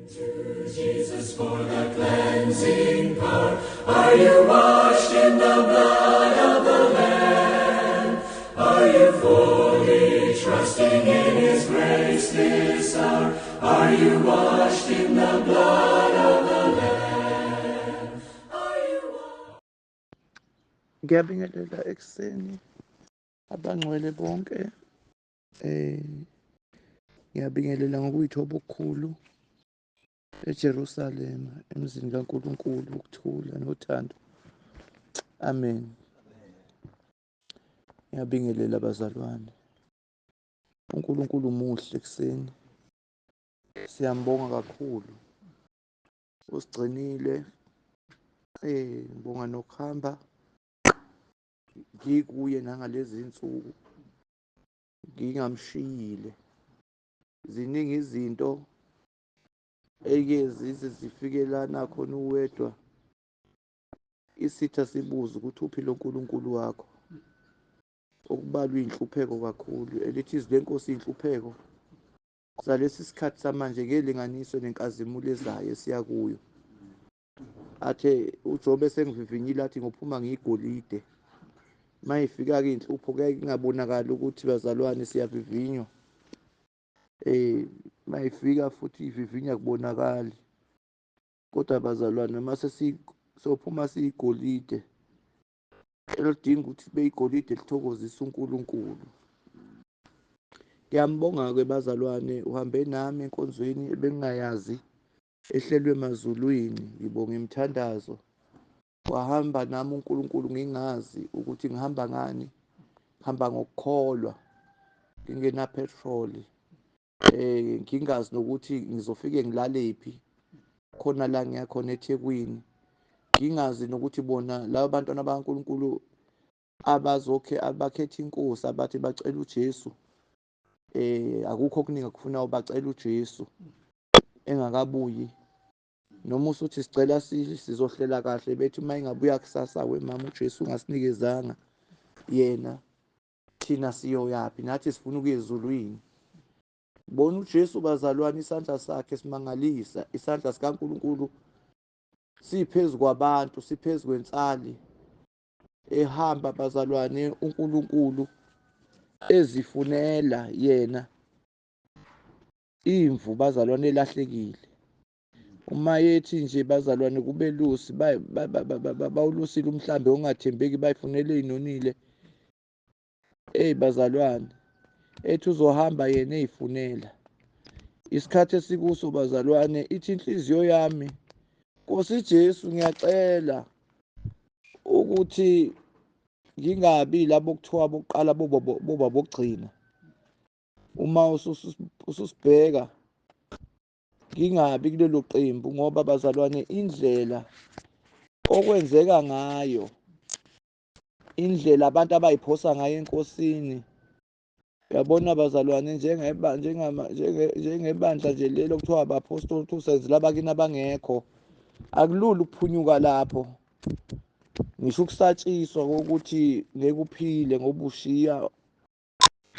To Jesus for the cleansing power. Are you washed in the blood of the Lamb? Are you fully trusting in His grace this hour? Are you washed in the blood of the Lamb? Are you washed? Ngiyabingelela ekuseni abangcwele bonke. Ngiyabingelela ngokuyithoba okukhulu eJerusalema emzini kaNkulunkulu ukuthula nothando. Amen. Ngiyabingelela bazalwane. uNkulunkulu muhle ekuseni. Siyambonga kakhulu. Usigcinile. Ngibonga nokuhamba ngikuye nangalezi insuku. Ngingamshiyile. Ziningi izinto eke zize zifikelana khona uwedwa. Isitha sibuza ukuthi uphi lo Nkulunkulu wakho. Okubalwa inhlupheko kakhulu. Elithi izwi lenkosi inhlupheko. Salesi sikhathi samanje ngelinganiso nenkazimulo ezayo esiya kuyo. Athe uJobe sengivivinyile athi ngophuma ngigolide. Mayifika ke inhlupho kuyaye kungabonakala ukuthi bazalwane siyavivinywa. Mayifika futhi ivivinya kubonakali. Kodwa bazalwane mase sophuma siyigolide. Elidinga ukuthi beyigolide lithokozisa uNkulunkulu. Ngiyambonga ke bazalwane uhambe nami enkonzweni ebengingayazi ehlelwe emazulwini. Ngibonga imithandazo. Wahamba nami uNkulunkulu ngingazi ukuthi ngihamba ngani. Ngihamba ngokukholwa. Ngingena petrol. Ngingazi nokuthi ngizofike ngilalephi. Khona la ngiyakhona eThekwini. Ngingazi nokuthi bona laba bantwana bakaNkulunkulu abakhetha inkosi abathi bacela uJesu. Akukho okuningi akufunayo bacela uJesu engakabuyi. Noma usuthi sicela sizohlela kahle bethi mayingabuya kusasa mama uJesu ungasinikezanga yena thina siyoyapi nathi sifuna ukuya ezulwini. Bona uJesu bazalwane isandla sakhe simangalisa. Isandla sikaNkulunkulu siphezu kwabantu, siphezu kwensali. Ehamba bazalwane uNkulunkulu ezifunela yena imvu bazalwane elahlekile. Uma yethi nje bazalwane kube lusi bawulusile umhlambi ongathembeki bayifunele inonile. Bazalwane ethi uzohamba yena eyifunela. Isikhathi esikuso bazalwane ithi inhliziyo yami Nkosi Jesu ngiyacela ukuthi ngingabi labo kuthiwa bokuqala boba bokugcina. Uma ususibheka ngingabi kulelo qembu ngoba bazalwane indlela okwenzeka ngayo, indlela abantu abayiphosa ngayo enkosini. Uyabona bazalwane njengebandla nje lelo kuthiwa abapostoli tusenzela abakini abangekho. Akulula ukuphunyuka lapho. Ngisho ukusatshiswa kokuthi ngeke uphile ngoba ushiya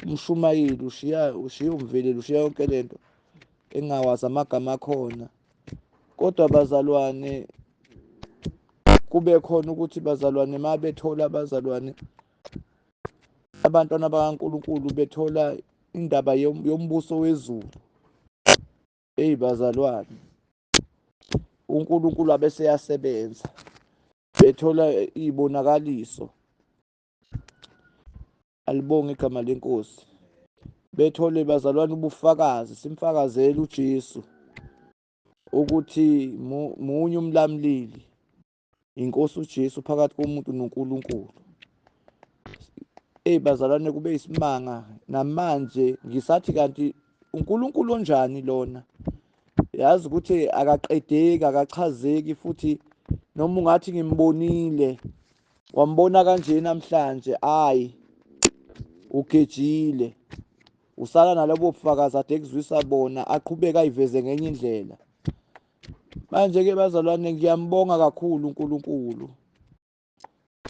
umshumayeli, ushiya umveleli, ushiya yonke lento engawazi amagama akhona. Kodwa bazalwane kube khona ukuthi bazalwane mabethola bazalwane abantwana bakaNkulunkulu bethola indaba yombuso wezulu. Bazalwane uNkulunkulu abese yasebenza. Bethola izibonakaliso. Alibonge igama lenkosi. Bethole bazalwane ubufakazi, simfakazele uJesu ukuthi munye umlamlili. Inkosi uJesu phakathi komuntu noNkulunkulu. Bazalwane kube isimanga namanje ngisathi kanti uNkulunkulu onjani lona? Yazi ukuthi akaqedeki, akachazeki futhi noma ungathi ngimbonile wambona kanje namhlanje ugejile. Usala nalabo bufakazi ade kuzwisa bona aqhubeka ayiveze ngenye indlela. Manje ke bazalwane ngiyambonga kakhulu uNkulunkulu.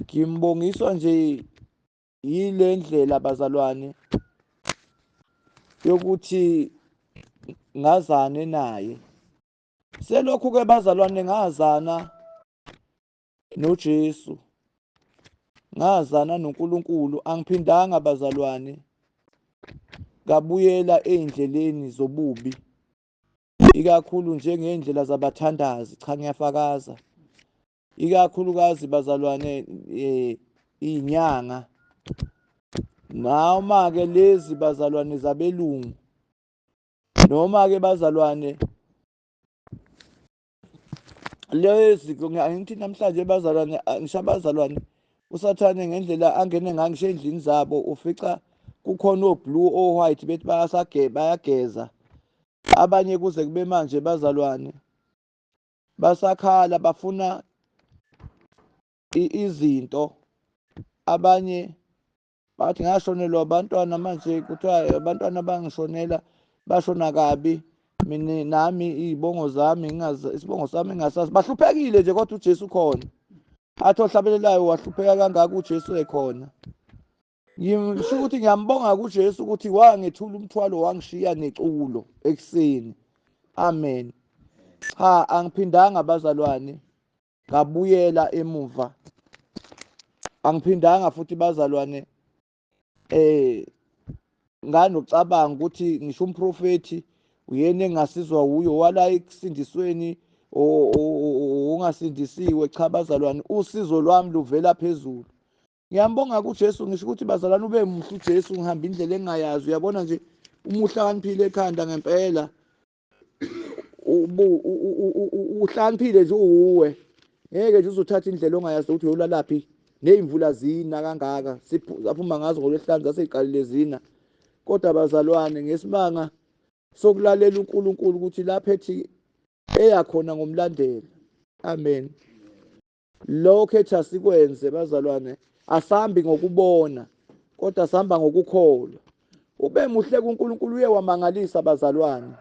Ngimbongiswa nje yile ndlela bazalwane yokuthi ngazane naye. Selokhu-ke bazalwane ngazana noJesu, ngazana noNkulunkulu, angiphindanga bazalwane ngabuyela ey'ndleleni zobubi, ikakhulu njengendlela zabathandazi. Cha, ngiyafakaza, ikakhulukazi bazalwane iy'nyanga, noma-ke lezi bazalwane zabelungu, noma-ke bazalwane lezi angithi namhlanje bazalwane, ngisho abazalwane usathane ngendlela angene ngayo ngisho ey'ndlini zabo ufica kukhona o-blue o-white bethi bayageza. Abanye kuze kube manje bazalwane basakhala bafuna izinto. Abanye bathi ngashonelwa abantwana, manje kuthiwa abantwana bangishonela bashona kabi, mina nami iy'bongo zami isibongo sami ngingasazi. Bahluphekile nje kodwa uJesu khona. Athi ohlabelelayo wahlupheka kangaka uJesu ekhona. Ngisho ukuthi ngiyambonga kuJesu ukuthi wangethula umthwalo wangishiya neculo ekuseni. Amen. Cha, angiphindanga bazalwane ngabuyela emuva. Angiphindanga futhi bazalwane nganokucabanga ukuthi ngisho umprofethi uyena engasizwa wuyo wala ekusindisweni ungasindisiwe. Cha bazalwane, usizo lwami luvela phezulu. Ngiyambonga kuJesu, ngisho ukuthi bazalwane ube muhle uJesu, ngihamba indlela engingayazi. Uyabona nje umuhle kaniphile ekhanda ngempela, uhlaniphile nje uwuwe. Ngeke nje uzothatha indlela ongayazi ukuthi uyolalaphi. Ney'mvula zina kangaka saphuma ngazo ngoLwesihlanu zaseyiqalile zina. Kodwa bazalwane, ngesimanga sokulalela uNkulunkulu ukuthi lapho ethi eyakhona ngomlandela. Amen. Lokho ethi asikwenze bazalwane, asambi ngokubona kodwa sihamba ngokukholwa. Ube muhle kuNkulunkulu, uye wamangalisa bazalwane.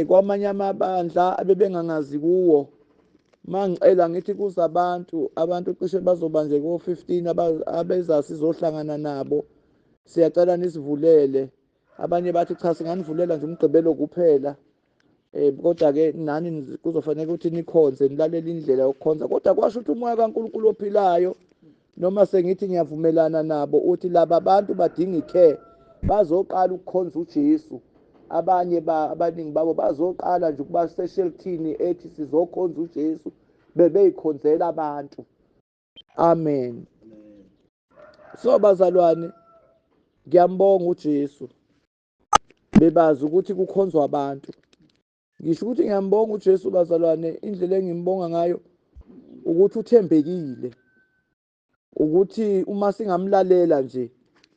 Kwamanye amabandla abebengangazi kuwo, mangicela ngithi kuze abantu cishe bazoba nje ko-15 abeza sizohlangana nabo, siyacela nisivulele. Abanye bathi cha, singanivulela nje umgqibelo kuphela, kodwa-ke nani kuzofanele ukuthi nikhonze, nilalele indlela yokukhonza. Kodwa kwasho ukuthi umoya kaNkulunkulu ophilayo, noma sengithi ngiyavumelana nabo, uthi laba bantu badinga ikhe bazoqala ukukhonza uJesu. Abanye abaningi babo bazoqala nje ukuba seshelthini ethi sizokhonza uJesu, bebeyikhonzela abantu. Amen. So bazalwane, ngiyambonga uJesu, bebazi ukuthi kukhonzwa abantu. Ngisho ukuthi ngiyambonga uJesu bazalwane, indlela engimbonga ngayo ukuthi uthembekile, ukuthi uma singamlalela nje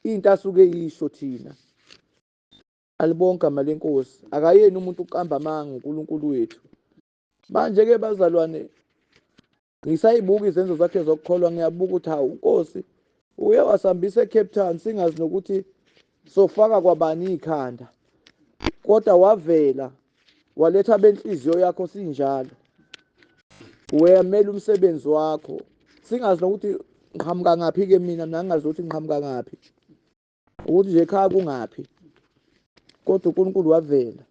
into asuke yisho thina. Alibonke igama lenkosi. Akayeni umuntu uqamba amanga uNkulunkulu wethu. Manje-ke bazalwane, ngisayibuka izenzo zakhe zokukholwa, ngiyabuka ukuthi hawu uNkosi uye wasihambisa eCape Town singazi nokuthi sofaka kwabani ikhanda, kodwa wavela waletha benhliziyo yakho sinjalo. Wemela umsebenzi wakho singazi nokuthi ngiqhamuka ngaphi-ke, mina ngingazi ukuthi ngiqhamuka ngaphi, ukuthi nje ekhaya kungaphi, kodwa uNkulunkulu wavela.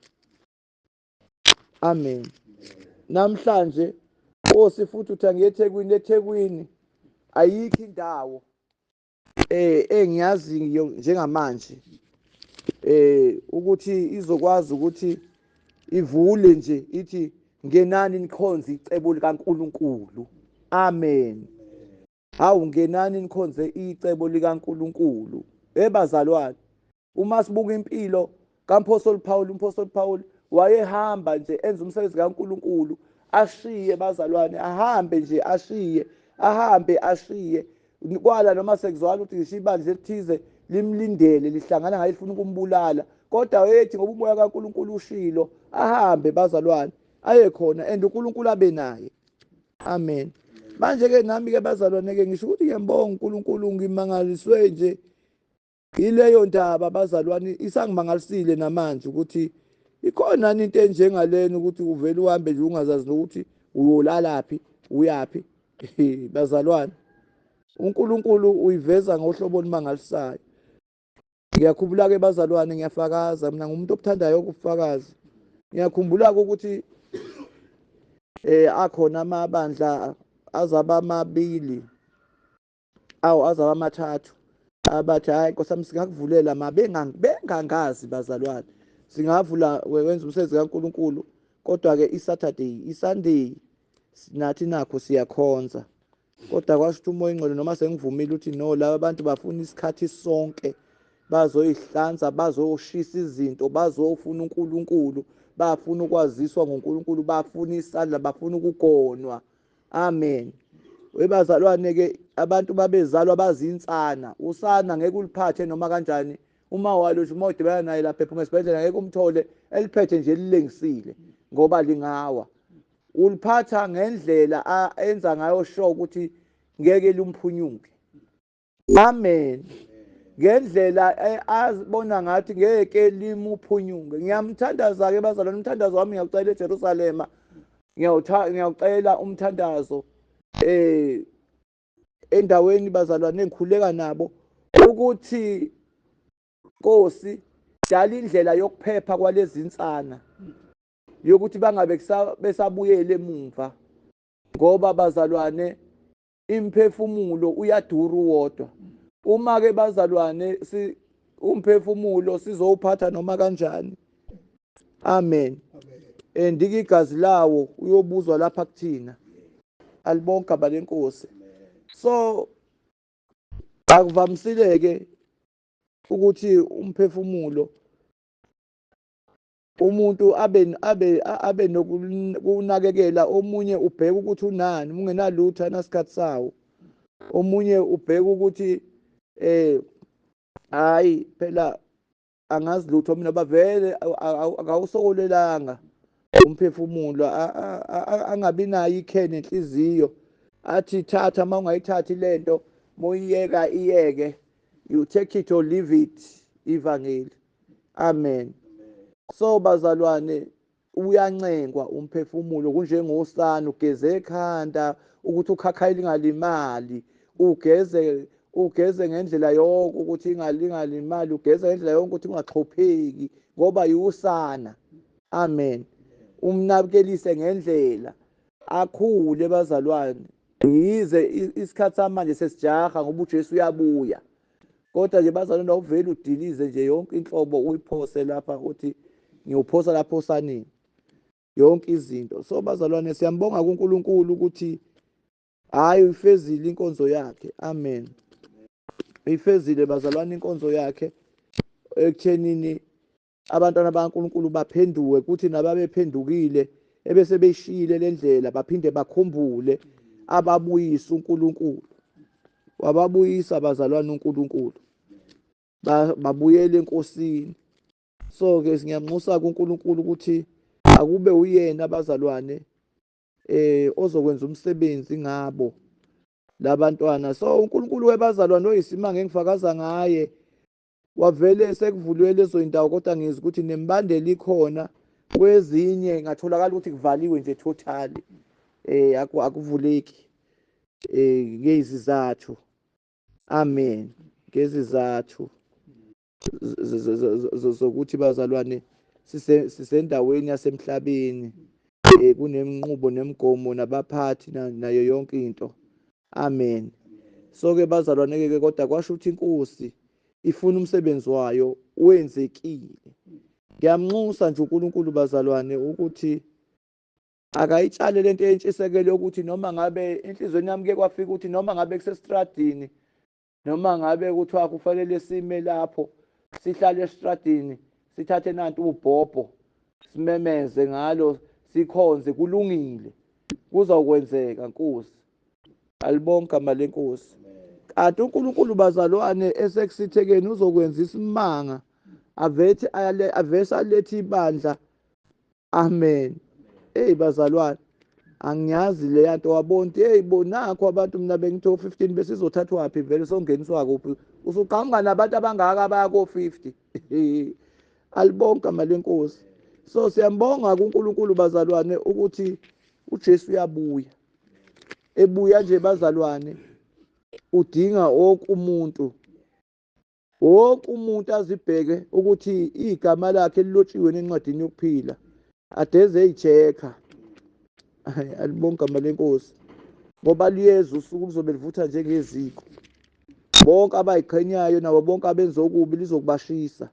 Amen. Namhlanje Nkosi futhi uthi angiye eThekwini ayikho indawo engiyaziyo njengamanje ukuthi izokwazi ukuthi ivule nje ithi ngenani nikhonze icebo likaNkulunkulu. Amen. Hawu, ngenani nikhonze icebo likaNkulunkulu. Bazalwane, uma sibuka impilo kaMphostoli Paul, uMphostoli Paul wayehamba nje enza umsebenzi kaNkulunkulu, ashiye bazalwane, ahambe nje ashiye kwala, noma sekuzwakala ukuthi ngisho ibandla elithize limlindele lihlangana ngaye lifuna ukumbulala, kodwa ethi ngoba umoya kaNkulunkulu ushilo ahambe bazalwane aye khona and uNkulunkulu abe naye. Amen. Manje-ke nami-ke bazalwane-ke ngisho ukuthi ngiyambonga uNkulunkulu, ngimangaliswe nje ileyo ndaba bazalwane, isangimangalisile namanje ukuthi ikhona into enjengalena, ukuthi uvele uhambe nje ungazazi nokuthi uyolalaphi uyaphi. Bazalwane, uNkulunkulu uyiveza ngohlobo olumangalisayo. Ngiyakhumbula-ke bazalwane, ngiyafakaza, mina ngumuntu okuthandayo ukufakaza. Ngiyakhumbula-ke ukuthi akhona amabandla azaba amabili azaba amathathu abathi hayi Nkosami singakuvulela bengangazi bazalwane singavula wenza umsebenzi kaNkulunkulu kodwa-ke iSunday nathi nakho siyakhonza kodwa kwasho ukuthi umoya ingcwele noma sengivumile ukuthi no laba abantu bafuna isikhathi sonke bazoyihlanza bazoshisa izinto bazofuna uNkulunkulu bafuna ukwaziswa ngoNkulunkulu bafuna isandla bafuna ukugonwa amen webazalwane-ke abantu babezalwa bazinsana usana ngeke uliphathe noma kanjani uma walutho uma udibana naye lapha ephuma esibhedlela ngeke umthole eliphethe nje lilengisile ngoba lingawa uliphatha ngendlela enza ngayo sure ukuthi ngeke lumphunyuke amen ngendlela azibona ngathi ngeke limuphunyuke ngiyamthandaza-ke bazalwane umthandazo wami ngiyawucela eJerusalema ngiyawucela umthandazo endaweni bazalwane engikhuleka nabo ukuthi Nkosi dala indlela yokuphepha kwalezi insana yokuthi bangabe besabuyela emuva ngoba bazalwane imphefumulo uyadura uwodwa uma-ke bazalwane umphefumulo sizowuphatha noma kanjani amen ndike igazi lawo uyobuzwa lapha kuthina alibonke igama lenkosi so akuvamisile-ke ukuthi umphefumulo umuntu abe nokunakekela omunye ubheka ukuthi unani ungenalutho anasikhathi sawo omunye ubheka ukuthi hayi phela angazi lutho mina bavele akawusokolelanga umphefumulo angabi nayo ikhene nenhliziyo athi thatha uma ungayithathi lento moyiyeka iyeke you take it or leave it ivangeli amen so bazalwane uyancengwa umphefumulo kunjengosana ugeze ekhanda ukuthi ukhakhayi lingalimali ugeze ngendlela yonke ukuthi lingalimali ugeze ngendlela yonke ukuthi ungaxhopheki ngoba yiwusana amen umnakelise ngendlela akhule bazalwane yize isikhathi samanje sesijaha ngoba uJesu uyabuya kodwa nje bazalwane awuvele udilize nje yonke inhlobo uyiphose lapha uthi ngiyophosa lapho osaneni yonke izinto so bazalwane siyambonga kuNkulunkulu ukuthi hayi uyifezile inkonzo yakhe amen uyifezile bazalwane inkonzo yakhe ekuthenini abantwana bakaNkulunkulu baphenduke kuthi nababephendukile ebese beyishile lendlela baphinde bakhumbule ababuyisa uNkulunkulu wababuyisa bazalwane uNkulunkulu babuyele enkosini so ke ngiyamnxusa kuNkulunkulu ukuthi akube uyena abazalwane ozokwenza umsebenzi ngabo labantwana so uNkulunkulu webazalwane oyisimanga engifakaza ngaye wavele sekuvulwe lezo indawo kodwa ngizwe ukuthi nembandela ikhona kwezinye ngatholakala ukuthi kuvaliwe nje totally akuvuleki ngezizathu amen ngezizathu zokuthi bazalwane sisendaweni yasemhlabeni kunemnqubo nemigomo nabaphathi nayo yonke into amen so ke bazalwane ke kodwa kwasho ukuthi inkosi ifuna umsebenzi wayo wenzekile ngiyamnxusa nje uNkulunkulu bazalwane ukuthi akayitshale lento entshisekelo ukuthi noma ngabe inhlizweni yami ke kwafika ukuthi noma ngabe kusestradini noma ngabe kuthiwa kufanele sime lapho sihlale estradini sithathe nanti ubhobho simemeze ngalo sikhonze kulungile kuzokwenzeka Nkosi alibonke igama lenkosi kanti uNkulunkulu bazalwane esekusithekeni uzokwenza isimanga avese alethe ibandla amen bazalwane angiyazi le yanto wabona bonakho abantu mina bengitho 15 besizothathwa waphi vele songeniswa kuphi usuqhamuka nabantu abangaka baya ko50 alibonke igama lenkosi so siyambonga kuNkulunkulu bazalwane ukuthi uJesu uyabuya ebuya nje bazalwane udinga wonke umuntu azibheke ukuthi igama lakhe lilotshiwe encwadini yokuphila adeze ejeka alibonga igama lenkosi ngoba luyeza usuku lizobe livutha njengeziko. Bonke abayiqhenyayo nabo bonke abenza okubi lizokubashisa.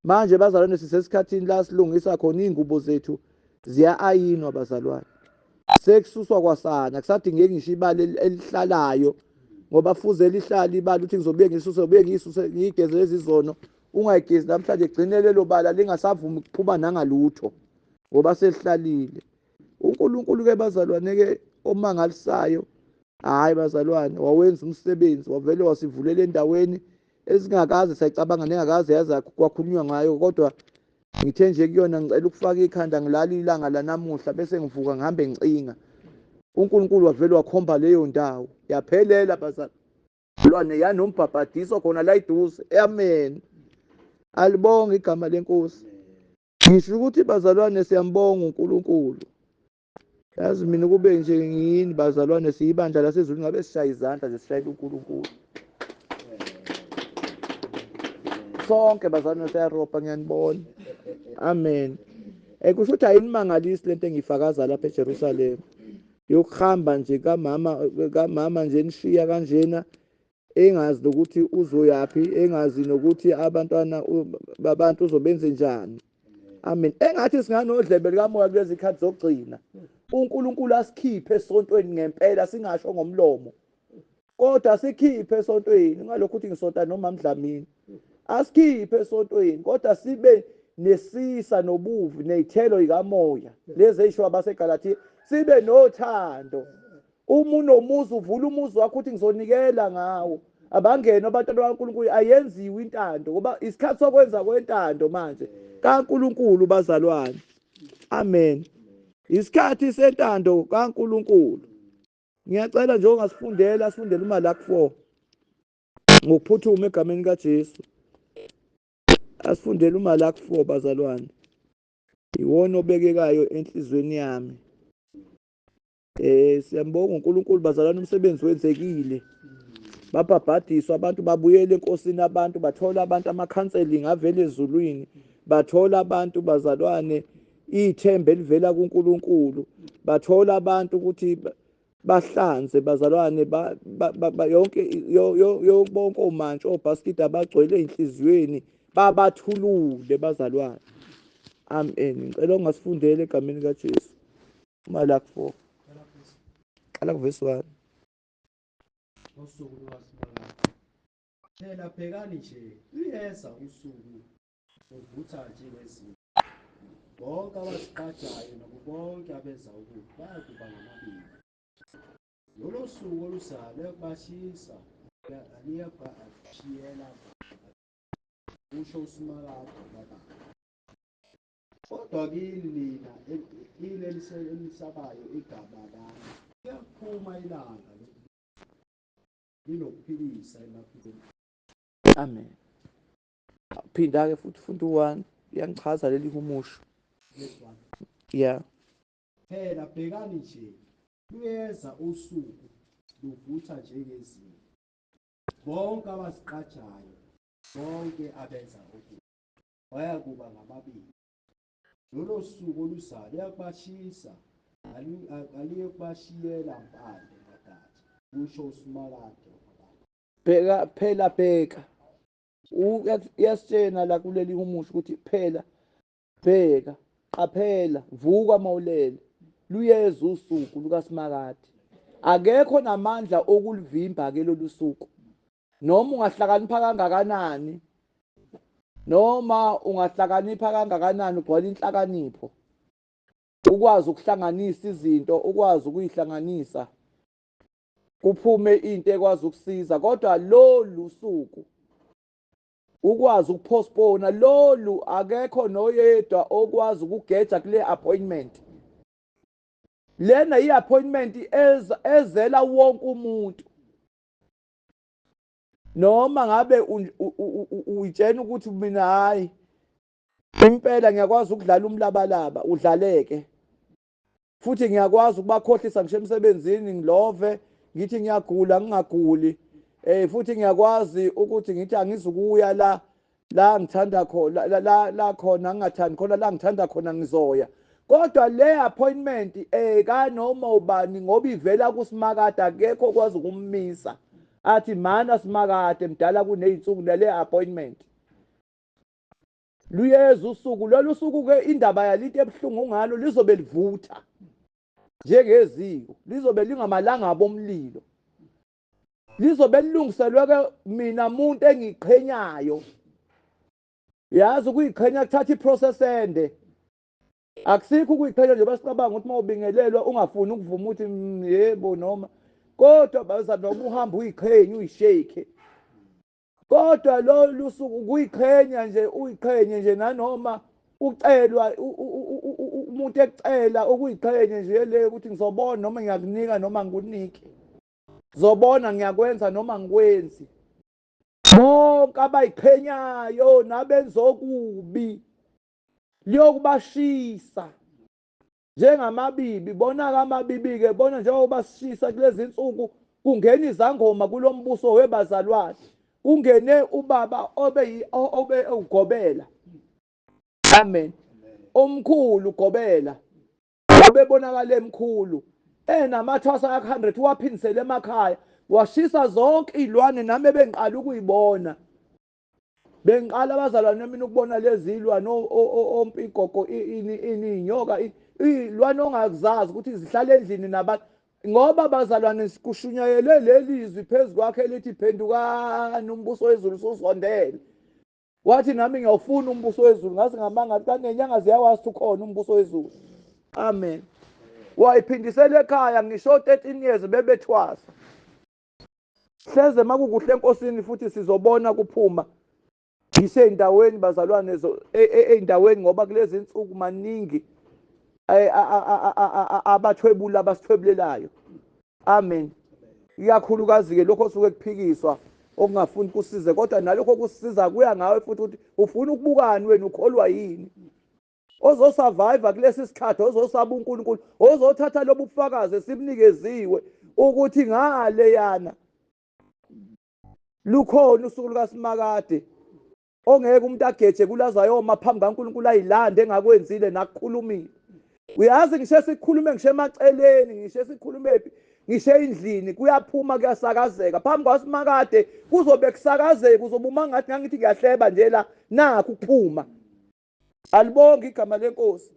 Manje bazalwane sisesikhathini la silungisa khona iy'ngubo zethu ziya-ayinwa bazalwane. Sekususwa kwasana kusadingeki ngisho ibali elihlalayo ngoba fuze lihlale ibali ukuthi ngizobuye ngisuse ngiyigeze lezi zono. Ungayigezi namhlanje gcine lelo bala lingasavumi ukuphuma nangalutho ngoba selihlalile. uNkulunkulu-ke bazalwane-ke omangalisayo, hhayi bazalwane, wawenza umsebenzi, wavele wasivulela endaweni ezingakaze sayicabanga nengakaze yaza kwakhulunywa ngayo, kodwa ngithe nje kuyona ngicela ukufaka ikhanda ngilala ilanga lanamuhla bese ngivuka ngihambe ngicinga. uNkulunkulu wavele wakhomba leyo ndawo yaphelela bazalwane, yanombhabhadiso khona la eduze. Amen. Alibonge igama lenkosi. Ngisho ukuthi bazalwane siyambonga uNkulunkulu. Yazi mina kube nje ngiyini bazalwane, siyibandla lasezulwini ngabe sishaya izandla nje sishayela uNkulunkulu. Sonke bazalwane siyarobha, ngiyanibona. Amen. Kusho ukuthi ayinimangalisi lento engiyifakaza lapha eJerusalema yokuhamba nje kamama nje nishiya kanjena engazi nokuthi uzoyaphi, engazi nokuthi abantwana babantu uzobenze njani. Amen. Engathi singanodlebe likamoya kulezi khathi zokugcina. uNkulunkulu asikhiphe esontweni ngempela, singasho ngomlomo kodwa sikhiphe esontweni. Ngalokho ukuthi ngisonta noMam Dlamini, asikhiphe esontweni kodwa sibe nesisa nobuvi nezithelo zikamoya lezi ey'shiwo abaseGalathiya. Sibe nothando. Uma unomuzi uvula umuzi wakho ukuthi ngizonikela ngawo, abangene abantwana bakaNkulunkulu, ayenziwe intando ngoba isikhathi sokwenza kwentando manje kaNkulunkulu bazalwane. Amen. Isikhathi sentando kaNkulunkulu. Ngiyacela nje ongasifundela sifundele uMalaki 4 ngokuphuthuma egameni kaJesu. Asifundele uMalaki 4 bazalwane, iwona obekekayo enhlizweni yami. Siyambonga uNkulunkulu bazalwane, umsebenzi wenzekile. Babhabhadiswa abantu, babuyele enkosini, abantu bathola abantu ama-counselling avela ezulwini, bathola abantu bazalwane ithemba elivela kuNkulunkulu, bathola abantu ukuthi bahlanze bazalwane, bonke omantshi obhaskidi abagcwele ey'nhliziyweni babathulule bazalwane. Amen. Ngicela ungasifundele egameni kaJesu uMalaki 4 qala kuvesi 1. Usuku lukaSimakade. Phela bhekani nje, luyeza usuku luvutha njengezinto. Bonke abazigqajayo nabo bonke abenza okubi bayakuba ngamabili. Lolo suku oluzayo luyakubashisa, liyabashiyela, kusho uSimakade baba. Kodwa kini nina elisabayo igama lami, liyaphuma ilanga linokuphilisa emaphilweni. Amen. Phinda-ke futhi funda u-1, iyangichaza leli humusho. Yeah. Phela bhekani nje, luyeza usuku luvutha njengezinto. Bonke abazigqajayo, bonke abenza okubi bayakuba ngamabili. Lolo suku oluzayo luyakubashisa, aliyekubashiyela mpande kadade, kusho uSimakade. Phela bheka, uyasitshena la kuleli humusho ukuthi phela bheka, qaphela, vuka mawulele, luyeza usuku lukaSimakade. Akekho namandla okulivimba-ke lolu suku, noma ungahlakanipha kangakanani, noma ungahlakanipha kangakanani, ugcwala inhlakanipho, ukwazi ukuhlanganisa izinto, ukwazi ukuyihlanganisa kuphume into ekwazi ukusiza, kodwa lolu suku ukwazi ukupostpone lolu, akekho noyedwa okwazi ukugeja kule appointment. Lena i-appointment ezela wonke umuntu, noma ngabe uyitshena ukuthi mina hayi impela ngiyakwazi ukudlala umlabalaba, udlaleke, futhi ngiyakwazi ukubakhohlisa ngisho emsebenzini ngilove ngithi ngiyagula ngingaguli, futhi ngiyakwazi ukuthi ngithi angizukuya la ngithanda khona, la khona ngingathandi khona, la ngithanda khona ngizoya, kodwa le appointment kanoma ubani ngoba ivela kuSimakade akekho kwazi ukummisa athi mana Simakade mdala kuney'nsuku nale appointment. Luyeza usuku lolu suku ke indaba yalinto ebuhlungu ngalo lizobe livutha njengeziko, lizobe lingamalanga bomlilo, lizobe lilungiselwe ke mina muntu engiqhenyayo. Yazi ukuyiqhenya kuthatha iprocess ende, akusikho ukuyiqhenya nje basicabanga ukuthi mawubingelelwa ungafuni ukuvuma ukuthi yebo noma, kodwa baza noma uhamba uyiqhenye uyishake. Kodwa lolu suku kuyiqhenya nje, uyiqhenye nje nanoma ucelwa umuntu ekucela ukuyiqhenye nje le ukuthi ngizobona noma ngiyakunika noma ngikunike, ngizobona ngiyakwenza noma ngikwenzi. Bonke abayiqhenyayo nabenzokubi liyokubashisa njengamabibi. Bona-ke amabibi-ke bona njengoba sishisa kulezi nsuku kungena izangoma kulo mbuso webazalwane, kungene ubaba obe ugobela. Amen. Omkhulu ugobela obebonakala emkhulu enamathwasa aka-100 waphindisela emakhaya washisa zonke iy'lwane nami bengiqala ukuyibona. Bengiqala abazalwane mina ukubona lezi iy'lwane ompigogo iy'nyoka iy'lwane ongazazi ukuthi zihlala endlini nabantu, ngoba abazalwane kushunyayelwe leli zwi phezu kwakhe elithi phendukani umbuso wezulu ususondele. Wathi nami ngiyawufuna umbuso wezulu, ngathi ngamanga kanti ngenyanga ziyawazi ukhona umbuso wezulu. Amen. Wayiphindisela ekhaya ngisho 13 years bebethwasa. Hleze makukuhle enkosini futhi sizobona kuphuma ngisey'ndaweni bazalwane ey'ndaweni ngoba kulezi nsuku maningi abathwebula abasithwebulelayo. Amen. Ikakhulukazi-ke lokho osuke kuphikiswa okungafuni kusize, kodwa nalokho kusisiza kuya ngawe futhi ukuthi ufuna ukubukani wena, ukholwa yini. Ozosurvive kulesi sikhathi, ozosaba uNkulunkulu, ozothatha lobu bufakazi esibunikeziwe ukuthi ngale yana lukhona usuku lukaSimakade ongeke umuntu ageje kulazayoma phambi kaNkulunkulu ayilande engakwenzile nakukhulumile. Uyazi ngisho sikhulume ngisho emaceleni, ngisho sikhulume ngisho endlini kuyaphuma kuyasakazeka phambi kwaSimakade, kuzobe kusakazeka, uzobe uma ngathi ngangithi ngiyahleba nje la nakho ukuphuma. Alibonge igama lenkosi.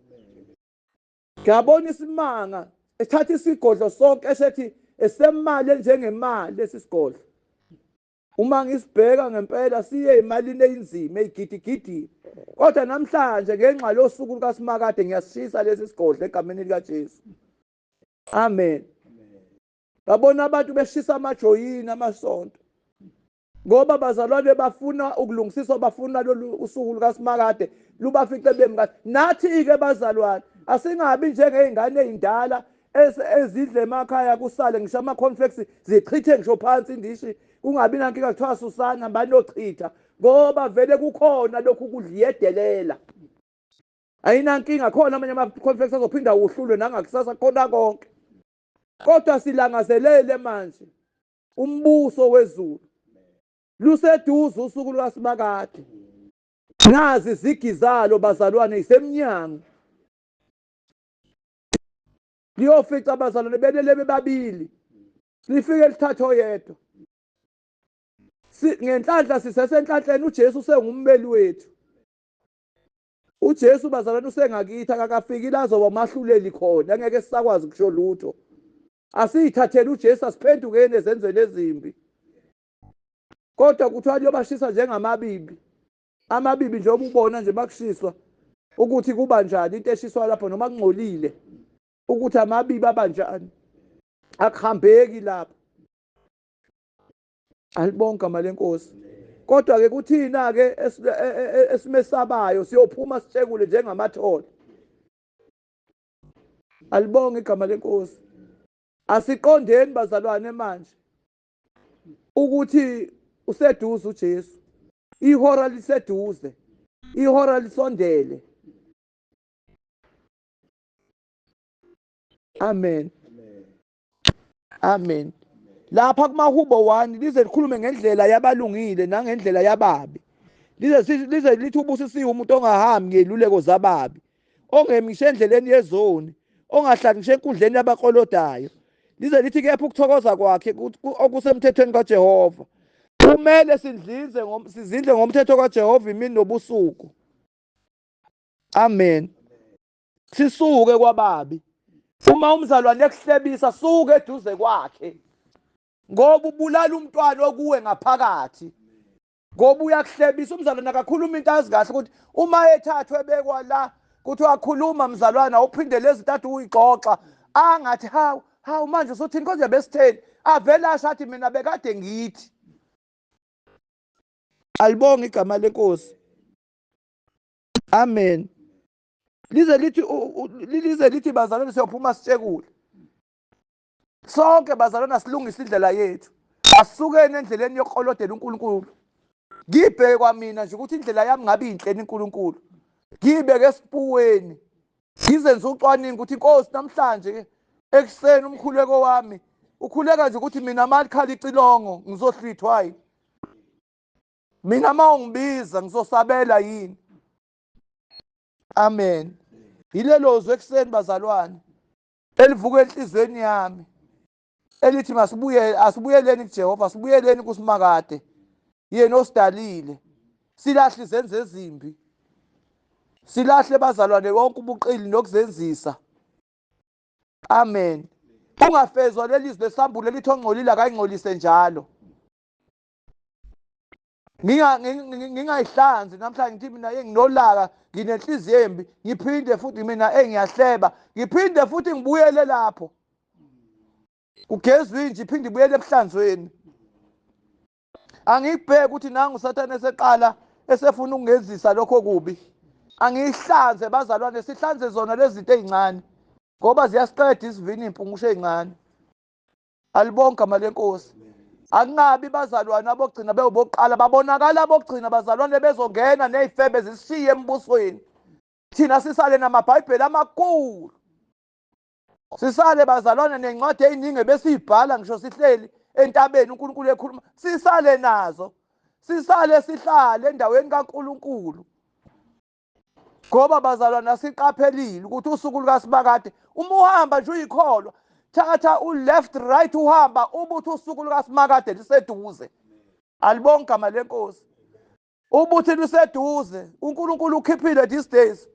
Ngiyabona isimanga ethatha isigodlo sonke esethi esemali enjengemali lesi sigodlo. Uma ngisibheka ngempela siye emalini eyinzima eyigidigidi, kodwa namhlanje ngenxa losuku lukaSimakade ngiyasishisa lesi sigodlo egameni likaJesu. Amen. Babona abantu beshisa amajoyini amasonto ngoba bazalwane bafuna ukulungisiswa, bafuna lolu usuku lukaSimakade lubafice bemkahle. Nathi-ke bazalwane asingabi njengey'ngane ey'ndala ezidla emakhaya kusale ngisho ama-cornflakes zichithe ngisho phansi indishi, kungabi nankinga kuthiwa susana hambani nochitha, ngoba vele kukhona lokhu kudliyedelela. Ayinankinga, khona amanye ama-cornflakes azophinda uhlulwe nangakusasa khona konke. Kodwa silangazelele manje umbuso wezulu luseduze usuku lukaSimakade. Nazi izigizalo bazalwane isemnyango, liyofica abazalwane benele bebabili, lifike lithathe oyedwa. Ngenhlanhla sisesenhlanhleni, uJesu usengummeli wethu. uJesu bazalwane usengakithi, akakafiki la azoba umahluleli khona, angeke sisakwazi kusho lutho. Asiyithathele uJesu asiphendukeni ezenzweni ezimbi. Kodwa kuthiwa liyobashisa njengamabibi. Amabibi njengoba ubona nje bakushiswa ukuthi kuba njani into eshiswa lapho, noma kungcolile ukuthi amabibi abanjani, akuhambeki lapho. Alibonke igama lenkosi. Kodwa-ke kuthina-ke esimesabayo siyophuma sitshekule njengamathole. Alibonke igama lenkosi. Asiqondeni bazalwane manje ukuthi useduze uJesu, ihora liseduze, ihora lisondele. Amen. Amen. Lapha kumaHubo 1 lize likhulume ngendlela yabalungile nangendlela yababi. Lize lithi ubusisiwe umuntu ongahambi ngeluleko zababi, ongemishe endleleni yezoni, ongahlali ngisho enkundleni yabakolodayo. Lize lithi kepha ukuthokoza kwakhe okusemthethweni kaJehova. Kumele sizindle ngomthetho kaJehova imini nobusuku. Amen. Sisuke kwababi. Uma umzalwane ekuhlebisa, suke eduze kwakhe. Ngoba ubulala umntwana okuwe ngaphakathi. Ngoba uyakuhlebisa umzalwane akakhuluma into azikahle ukuthi uma ethathwe ebekwa la kuthi wakhuluma mzalwana uphinde lezi ntathu uyixoxa angathi hawu manje sothini konje besitheni avela asho athi mina bekade ngithi. Alibonge igama lenkosi. Amen. Lize lithi bazalwane siyophuma sitshekule. Sonke bazalwane silungisa indlela yethu. Asukeni endleleni yokukolodela uNkulunkulu. Ngibheke kwamina nje ukuthi indlela yami ngabe inhle uNkulunkulu. Ngibeke esipuweni. Ngizenza ucwaningo ukuthi inkosi namhlanje ekuseni umkhuleko wami ukhuleka nje ukuthi mina malikhala icilongo ngizohlithwa yini. Mina mawungibiza ngizosabela yini. Amen. Yilelo zwe ekuseni bazalwane elivuka enhlizweni yami elithi asibuyeleni kuJehova, asibuyeleni kuSimakade yena osidalile. Silahle izenzo ezimbi. Silahle bazalwane wonke ubuqili nokuzenzisa. Amen. Ungafezwa lelizwe lesambulo elithi ongcolile akayingcolise njalo. Ngingayihlanzi namhlanje ngithi mina enginolaka nginenhliziyo embi ngiphinde futhi mina engiyahleba ngiphinde futhi ngibuyele lapho ugezwe inje iphinde ibuyele ebuhlanzweni. Angibheke ukuthi nangu uSathane eseqala esefuna ukungenzisa lokho kubi. Angihlanze bazalwane sihlanze zona lezi zinto ezincane ngoba ziyasiqeda isivini impungusho ezincane. Alibonke igama lenkosi. Akungabi bazalwane abogcina beyobokuqala babonakala abogcina bazalwane bezongena nezifebe zishiye embusweni. Thina sisale namabhayibheli amakhulu. Sisale bazalwane nencwadi eziningi besibhala ngisho sihleli entabeni uNkulunkulu ekhuluma. Sisale nazo. Sisale sihlale endaweni kaNkulunkulu. Ngoba bazalwane asiqaphelile ukuthi usuku lukaSimakade uma uhamba nje uyikholwa thatha left right uhamba ubuthi usuku lukaSimakade liseduze. Alibonke igama lenkosi. Ubuthi liseduze. uNkulunkulu ukhiphile these days.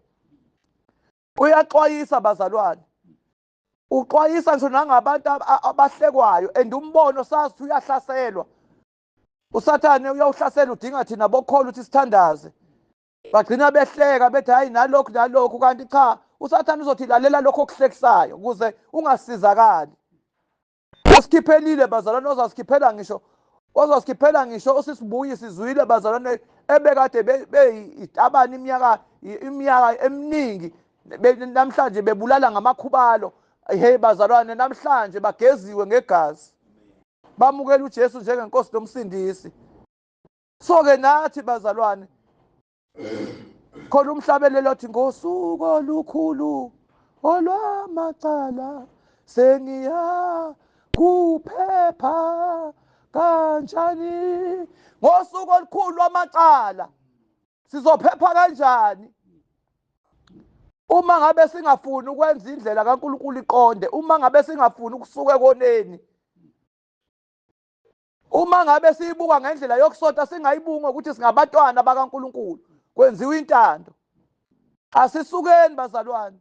Uyaxwayisa bazalwane. Uxwayisa ngisho nangabantu abahlekwayo and umbono sazi ukuthi uyahlaselwa. USathane uyawuhlasela udinga thina bokholwa ukuthi sithandaze. Bagcina behleka bethi hayi nalokhu kanti cha uSathane uzothi lalela lokho okuhlekisayo ukuze ungasizakali. Usikhiphelile bazalwane ozasikhiphelanga ngisho usisibuyi sizwile bazalwane ebekade beyitabani iminyaka eminingi namhlanje bebulala ngamakhubalo. Hey bazalwane namhlanje bageziwe ngegazi. Bamukela uJesu njengenkosi nomsindisi. So ke nathi bazalwane khona umhlabelelo othi ngosuku olukhulu olwamacala sengiya kuphepha kanjani. Ngosuku olukhulu lwamacala sizophepha kanjani uma ngabe singafuni ukwenza indlela kaNkulunkulu iqonde, uma ngabe singafuni ukusuka ekoneni, uma ngabe siyibuka ngendlela yokusonta singayibunga ukuthi singabantwana bakaNkulunkulu kwenziwa intando. Asisukeni bazalwane.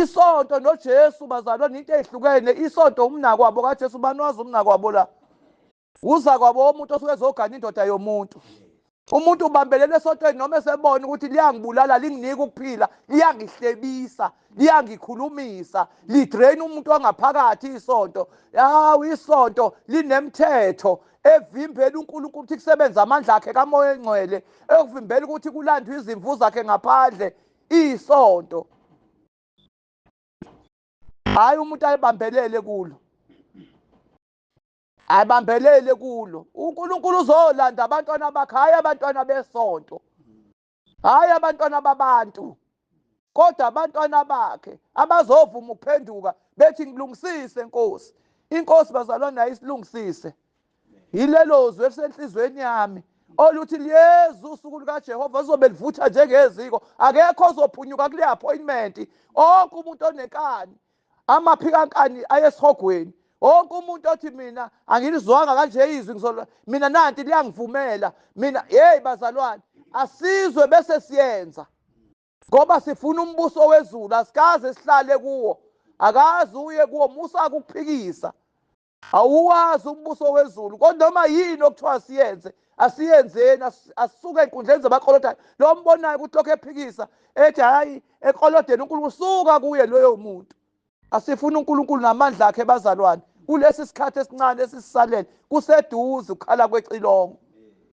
Isonto noJesu bazalwane into ezihlukene. Isonto umnakwabo kaJesu bani wazi umnakwabo la? Uza kwabo umuntu osuke ezogana indoda yomuntu. Umuntu ubambelele esontweni noma esebona ukuthi liyangibulala linginika ukuphila, liyangihlebisa, liyangikhulumisa, lidrain umuntu wangaphakathi isonto. Hawu isonto linemthetho evimbela uNkulunkulu ukuthi kusebenza amandla akhe kaMoya eNgcwele, ekuvimbela ukuthi kulandwe izimvu zakhe ngaphandle. Isonto hayi umuntu ayibambelele kulo. Ayibambelele kulo. uNkulunkulu uzolanda abantwana bakhe, hayi abantwana besonto, hayi abantwana babantu, kodwa abantwana bakhe abazovuma ukuphenduka bethi ngilungisise Nkosi. Inkosi bazalwane ayisilungisise. Yilelo zwe elisenhlizweni yami oluthi luyeza usuku lukaJehova lizobe livutha njengeziko, akekho ozophunyuka kule appointment. Wonke umuntu onenkani, amaphikankani ayesihogweni, wonke umuntu othi mina angilizwanga kanje izwi mina nanti liyangivumela mina. Hey bazalwane, asizwe bese siyenza, ngoba sifuna umbuso wezulu, asikaze sihlale kuwo, akazi uye kuwo musa ukuphikisa. Awuwazi umbuso wezulu, kodwa noma yini okuthiwa siyenze asiyenzeni, asisuke enkundleni zabaqolothayo. Lo mbonayo ukuthi lokho ephikisa ethi hayi ekolodeni uNkulunkulu, suka kuye loyo muntu. Asifuna uNkulunkulu namandla akhe bazalwane. Kulesi sikhathi esincane esisisalele kuseduze ukukhala kwecilongo,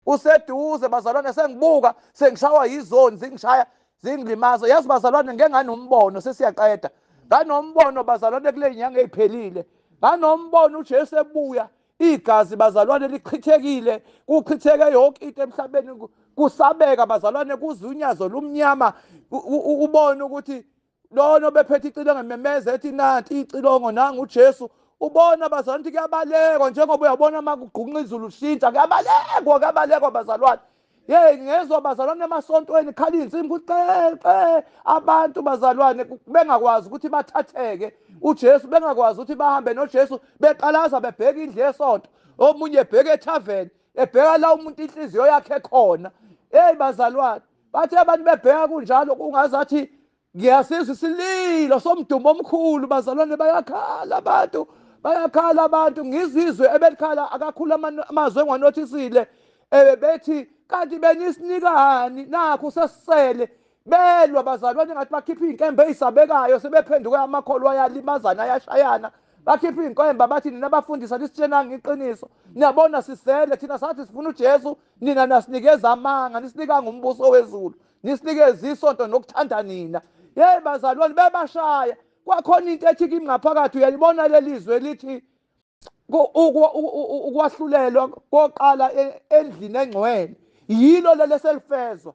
kuseduze bazalwane. Sengibuka sengishawa yizoni zingishaya zingilimaza. Yazi bazalwane, ngeke nganombono, sesiyaqeda. Nganombono bazalwane kule nyanga eyiphelile, nganombono uJesu ebuya, igazi bazalwane lichithekile, kuchitheke yonke into emhlabeni, kusabeka bazalwane, kuzunyazo lumnyama. Ubone ukuthi lona obephethe icilongo memeza ethi nanti icilongo nangu uJesu. Ubona bazalwane ukuthi kuyabalekwa, njengoba uyabona uma kugqunqa izulu lishintsha, kuyabalekwa bazalwane. Hey, ngezwa bazalwane emasontweni khala insimbi kuqeqe abantu bazalwane bengakwazi ukuthi bathatheke uJesu, bengakwazi ukuthi bahambe noJesu, beqalaza bebheka indlu yesonto, omunye ebheka ethaveni, ebheka la umuntu inhliziyo yakhe khona. Hey bazalwane, bathi abantu bebheka kunjalo kungazathi ngiyasizwa isililo somdumo omkhulu bazalwane. Bayakhala abantu ngizizwe ebelikhala akakhulu amazwi enganothisile, bethi kanti benisinikani, nakho sesisele belwa bazalwane, ngathi bakhipha iy'nkembe ey'sabekayo, sebephenduke amakholwa ayalimazana ayashayana. Bakhipha iy'nkembe bathi nina bafundisa nisitshenanga iqiniso, niyabona sisele thina sathi sifuna uJesu, nina nasinikeza amanga, nisinikanga umbuso wezulu, nisinikeza isonto nokuthanda nina. Hey bazalwane, bebashaya. Kwakhona into ethi kimi ngaphakathi, uyalibona leli zwe lithi ukwahlulelwa koqala endlini engcwele, yilo leli selifezwa.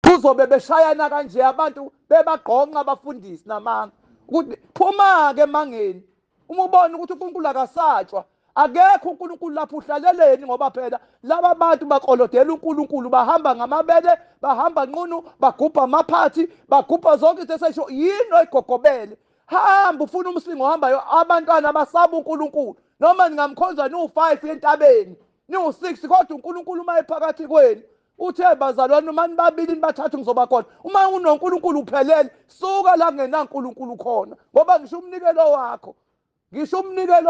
Kuzobe beshayana kanje abantu bebagqonqa abafundisi namanga ukuthi phuma-ke emangeni. Uma ubona ukuthi uNkulunkulu akasatshwa, akekho uNkulunkulu lapho, uhlaleleni, ngoba phela laba bantu bakolodela uNkulunkulu, bahamba ngamabele, bahamba nqunu, bagubha amaphathi, bagubha zonke izinto esesho. Yini oyigogobele? Hamba ufuna umslingo ohambayo. Abantwana basaba uNkulunkulu, noma ningamkhonza niwu-5 entabeni, niwu-6, kodwa uNkulunkulu uma ephakathi kwenu. Uthe bazalwane, uma nibabili nibathathu ngizoba khona. Uma unoNkulunkulu uphelele, suka la kungenaNkulunkulu khona, ngoba ngisho umnikelo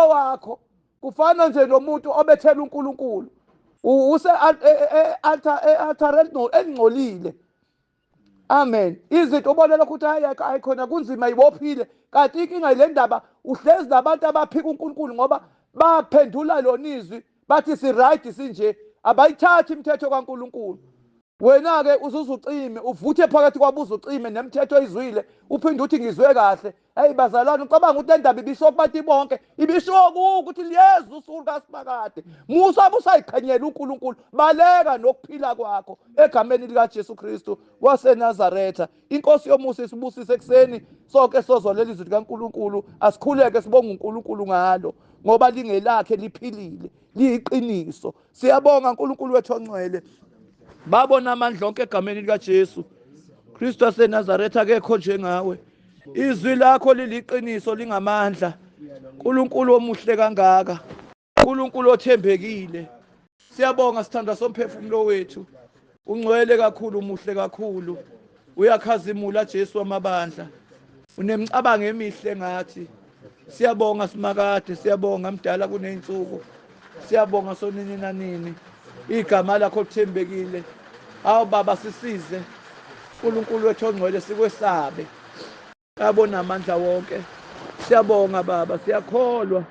wakho kufana nje nomuntu obethela uNkulunkulu use-altareni engcolile. Amen. Izinto ubonela ukuthi ayikhona kunzima, ibophile, kanti inkinga ile ndaba uhlezi nabantu abaphika uNkulunkulu ngoba baphendula lona izwi, bathi si-right sinje, abayithathi imithetho kaNkulunkulu. Wena-ke uzuzucime, uvuthe phakathi kwabo uzucime nemithetho oyizwile, uphinde uthi ngizwe kahle. Hey bazalwane, ucabanga ukuthi le ndaba ibisho kubantu bonke? Ibisho kuwe ukuthi liyeza usuku lukaSimakade. Musa busayiqhenyela uNkulunkulu, baleka nokuphila kwakho egameni likaJesu Kristu waseNazaretha. Inkosi yomusa isibusise ekuseni sonke sozwalela izwi likaNkulunkulu. Asikhuleke sibonge uNkulunkulu ngalo, ngoba lingelakhe liphilile, liyiqiniso. Siyabonga uNkulunkulu wethu ongcwele, babona amandla onke egameni likaJesu Kristu waseNazaretha, akekho njengawe. Izwi lakho liliqiniso, lingamandla. uNkulunkulu omuhle kangaka, uNkulunkulu othembekile. Siyabonga sithandwa somphefumulo wethu, ungcwele kakhulu, umuhle kakhulu, uyakhazimula Jesu wamabandla, unemicabango emihle ngathi. Siyabonga Simakade, siyabonga mdala kuney'nsuku, siyabonga sonini nanini, igama lakho lithembekile. Awu Baba, sisize uNkulunkulu wethu ongcwele, sikwesabe, abona amandla wonke. Siyabonga Baba, siyakholwa,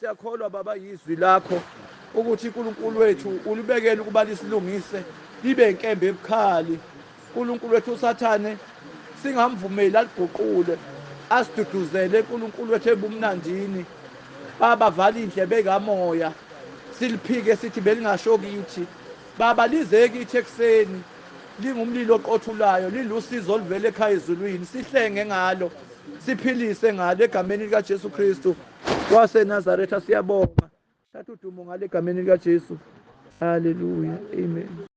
siyakholwa Baba yizwi lakho ukuthi uNkulunkulu wethu ulibekele ukuba lisilungise, libe inkembe ebukhali. uNkulunkulu wethu uSathane singamvumeli aliguqule, asiduduzele uNkulunkulu wethu ebumnandini. Baba, vala indlebe kamoya, siliphike sithi belingasho kithi. Baba, lize kithi ekuseni, lingumlilo oqothulayo, lilusizo oluvela ekhaya ezulwini, sihlenge ngalo, siphilise ngalo egameni likaJesu Kristu waseNazaretha. Siyabonga, thatha udumo ngale egameni likaJesu. Haleluya, amen.